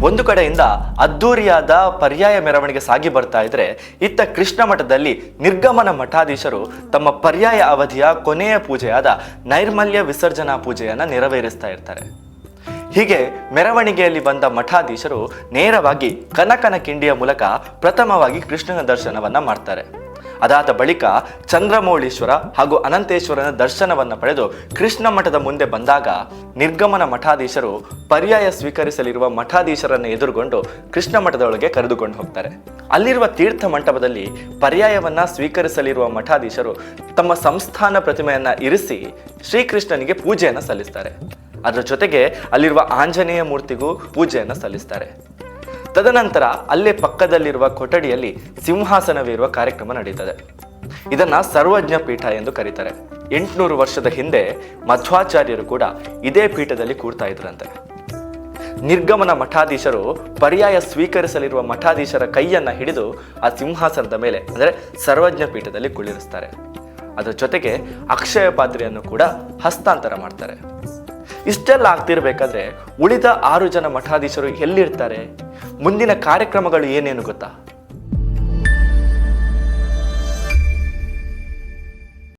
ಒಂದು ಕಡೆಯಿಂದ ಅದ್ದೂರಿಯಾದ ಪರ್ಯಾಯ ಮೆರವಣಿಗೆ ಸಾಗಿ ಬರ್ತಾ ಇದ್ರೆ, ಇತ್ತ ಕೃಷ್ಣ ಮಠದಲ್ಲಿ ನಿರ್ಗಮನ ಮಠಾಧೀಶರು ತಮ್ಮ ಪರ್ಯಾಯ ಅವಧಿಯ ಕೊನೆಯ ಪೂಜೆಯಾದ ನೈರ್ಮಲ್ಯ ವಿಸರ್ಜನಾ ಪೂಜೆಯನ್ನ ನೆರವೇರಿಸ್ತಾ ಇರ್ತಾರೆ. ಹೀಗೆ ಮೆರವಣಿಗೆಯಲ್ಲಿ ಬಂದ ಮಠಾಧೀಶರು ನೇರವಾಗಿ ಕನಕನ ಕಿಂಡಿಯ ಮೂಲಕ ಪ್ರಥಮವಾಗಿ ಕೃಷ್ಣನ ದರ್ಶನವನ್ನ ಮಾಡ್ತಾರೆ. ಅದಾದ ಬಳಿಕ ಚಂದ್ರಮೌಳೀಶ್ವರ ಹಾಗೂ ಅನಂತೇಶ್ವರನ ದರ್ಶನವನ್ನ ಪಡೆದು ಕೃಷ್ಣ ಮಠದ ಮುಂದೆ ಬಂದಾಗ ನಿರ್ಗಮನ ಮಠಾಧೀಶರು ಪರ್ಯಾಯ ಸ್ವೀಕರಿಸಲಿರುವ ಮಠಾಧೀಶರನ್ನು ಎದುರುಗೊಂಡು ಕೃಷ್ಣ ಮಠದೊಳಗೆ ಕರೆದುಕೊಂಡು ಹೋಗ್ತಾರೆ. ಅಲ್ಲಿರುವ ತೀರ್ಥ ಮಂಟಪದಲ್ಲಿ ಪರ್ಯಾಯವನ್ನ ಸ್ವೀಕರಿಸಲಿರುವ ಮಠಾಧೀಶರು ತಮ್ಮ ಸಂಸ್ಥಾನ ಪ್ರತಿಮೆಯನ್ನ ಇರಿಸಿ ಶ್ರೀಕೃಷ್ಣನಿಗೆ ಪೂಜೆಯನ್ನು ಸಲ್ಲಿಸ್ತಾರೆ. ಅದರ ಜೊತೆಗೆ ಅಲ್ಲಿರುವ ಆಂಜನೇಯ ಮೂರ್ತಿಗೂ ಪೂಜೆಯನ್ನು ಸಲ್ಲಿಸ್ತಾರೆ. ತದನಂತರ ಅಲ್ಲೇ ಪಕ್ಕದಲ್ಲಿರುವ ಕೊಠಡಿಯಲ್ಲಿ ಸಿಂಹಾಸನವಿರುವ ಕಾರ್ಯಕ್ರಮ ನಡೀತದೆ. ಇದನ್ನ ಸರ್ವಜ್ಞ ಪೀಠ ಎಂದು ಕರೀತಾರೆ. 800 ವರ್ಷದ ಹಿಂದೆ ಮಧ್ವಾಚಾರ್ಯರು ಕೂಡ ಇದೇ ಪೀಠದಲ್ಲಿ ಕೂರ್ತಾ ಇದ್ರಂತೆ. ನಿರ್ಗಮನ ಮಠಾಧೀಶರು ಪರ್ಯಾಯ ಸ್ವೀಕರಿಸಲಿರುವ ಮಠಾಧೀಶರ ಕೈಯನ್ನ ಹಿಡಿದು ಆ ಸಿಂಹಾಸನದ ಮೇಲೆ ಅಂದರೆ ಸರ್ವಜ್ಞ ಪೀಠದಲ್ಲಿ ಕುಳ್ಳಿರಿಸ್ತಾರೆ. ಅದರ ಜೊತೆಗೆ ಅಕ್ಷಯ ಪಾತ್ರೆಯನ್ನು ಕೂಡ ಹಸ್ತಾಂತರ ಮಾಡ್ತಾರೆ. ಇಷ್ಟೆಲ್ಲ ಆಗ್ತಿರ್ಬೇಕಾದ್ರೆ ಉಳಿದ 6 ಜನ ಮಠಾಧೀಶರು ಎಲ್ಲಿರ್ತಾರೆ? ಮುಂದಿನ ಕಾರ್ಯಕ್ರಮಗಳು ಏನೇನು ಗೊತ್ತಾ?